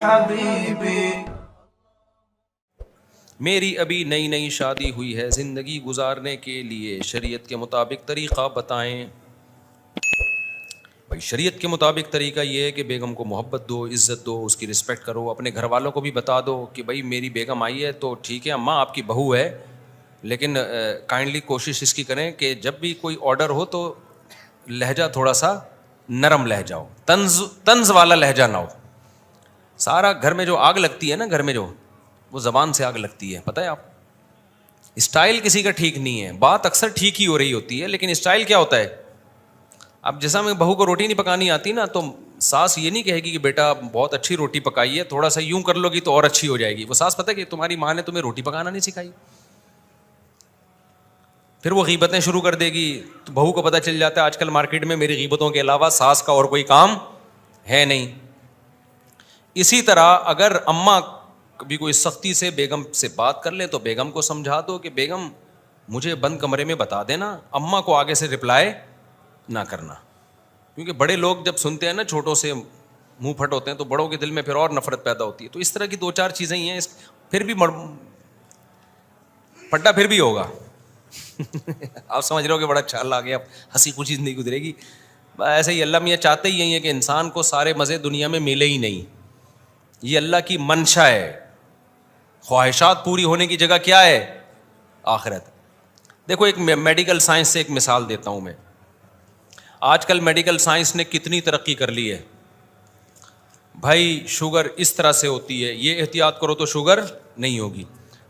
حبیبی. میری ابھی نئی نئی شادی ہوئی ہے، زندگی گزارنے کے لیے شریعت کے مطابق طریقہ بتائیں. بھائی شریعت کے مطابق طریقہ یہ ہے کہ بیگم کو محبت دو، عزت دو، اس کی رسپیکٹ کرو. اپنے گھر والوں کو بھی بتا دو کہ بھائی میری بیگم آئی ہے تو ٹھیک ہے، اماں آپ کی بہو ہے، لیکن کائنڈلی کوشش اس کی کریں کہ جب بھی کوئی آرڈر ہو تو لہجہ تھوڑا سا نرم لہجہ ہو، طنز والا لہجہ نہ ہو. سارا گھر میں جو آگ لگتی ہے نا، گھر میں جو وہ زبان سے آگ لگتی ہے، پتہ ہے آپ. اسٹائل کسی کا ٹھیک نہیں ہے، بات اکثر ٹھیک ہی ہو رہی ہوتی ہے، لیکن اسٹائل کیا ہوتا ہے. اب جیسا میں بہو کو روٹی نہیں پکانی آتی نا، تو ساس یہ نہیں کہے گی کہ بیٹا بہت اچھی روٹی پکائی ہے، تھوڑا سا یوں کر لو گی تو اور اچھی ہو جائے گی. وہ ساس پتہ ہے کہ تمہاری ماں نے تمہیں روٹی پکانا نہیں سکھائی. پھر وہ غیبتیں شروع کر دے گی. تو بہو کو پتہ چل جاتا ہے آج کل مارکیٹ میں میری غیبتوں کے علاوہ ساس کا اور کوئی کام ہے نہیں. اسی طرح اگر اماں کبھی کوئی سختی سے بیگم سے بات کر لے تو بیگم کو سمجھا دو کہ بیگم مجھے بند کمرے میں بتا دینا، اماں کو آگے سے رپلائی نہ کرنا. کیونکہ بڑے لوگ جب سنتے ہیں نا چھوٹوں سے منہ پھٹ ہوتے ہیں تو بڑوں کے دل میں پھر اور نفرت پیدا ہوتی ہے. تو اس طرح کی دو چار چیزیں ہی ہیں. پھر بھی پھڈا پھر بھی ہوگا. آپ سمجھ رہے ہو کہ بڑا اچھا اللہ آ گیا، ہنسی خوشی نہیں گزرے گی. ایسے ہی اللہ میاں چاہتے ہی ہیں کہ انسان کو سارے مزے دنیا میں ملے ہی نہیں. یہ اللہ کی منشا ہے. خواہشات پوری ہونے کی جگہ کیا ہے؟ آخرت. دیکھو ایک میڈیکل سائنس سے ایک مثال دیتا ہوں میں. آج کل میڈیکل سائنس نے کتنی ترقی کر لی ہے. بھائی شوگر اس طرح سے ہوتی ہے، یہ احتیاط کرو تو شوگر نہیں ہوگی.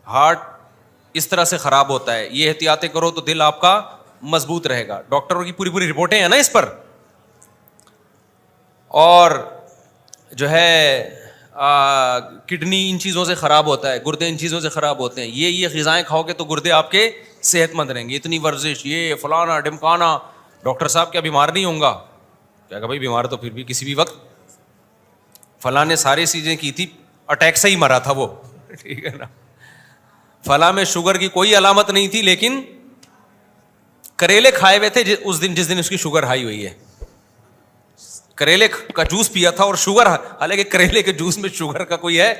ہارٹ اس طرح سے خراب ہوتا ہے، یہ احتیاطیں کرو تو دل آپ کا مضبوط رہے گا. ڈاکٹروں کی پوری پوری رپورٹیں ہیں نا اس پر. اور جو ہے کڈنی ان چیزوں سے خراب ہوتا ہے، گردے ان چیزوں سے خراب ہوتے ہیں. یہ غذائیں کھاؤ گے تو گردے آپ کے صحت مند رہیں گے. اتنی ورزش، یہ فلانا ڈمکانا. ڈاکٹر صاحب کیا بیمار نہیں ہوں گا؟ کیا کہ بھائی بیمار تو پھر بھی کسی بھی وقت. فلاں نے ساری چیزیں کی تھی، اٹیک سے ہی مرا تھا وہ، ٹھیک ہے نا. فلاں میں شوگر کی کوئی علامت نہیں تھی لیکن کریلے کھائے ہوئے تھے اس دن جس دن اس کی شوگر ہائی ہوئی ہے. کریلے کا جوس پیا تھا اور شوگر، حالانکہ کریلے کے جوس میں شوگر کا کوئی ہے.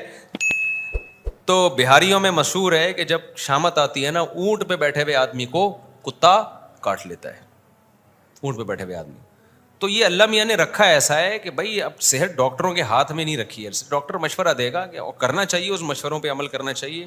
تو بہاریوں میں مشہور ہے کہ جب شامت آتی ہے نا، اونٹ پہ بیٹھے ہوئے آدمی کو کتا کاٹ لیتا ہے. اونٹ پہ بیٹھے ہوئے آدمی. تو یہ اللہ میاں نے رکھا ایسا ہے کہ بھائی اب صحت ڈاکٹروں کے ہاتھ میں نہیں رکھی ہے. ڈاکٹر مشورہ دے گا کہ کرنا چاہیے، اس مشوروں پہ عمل کرنا چاہیے.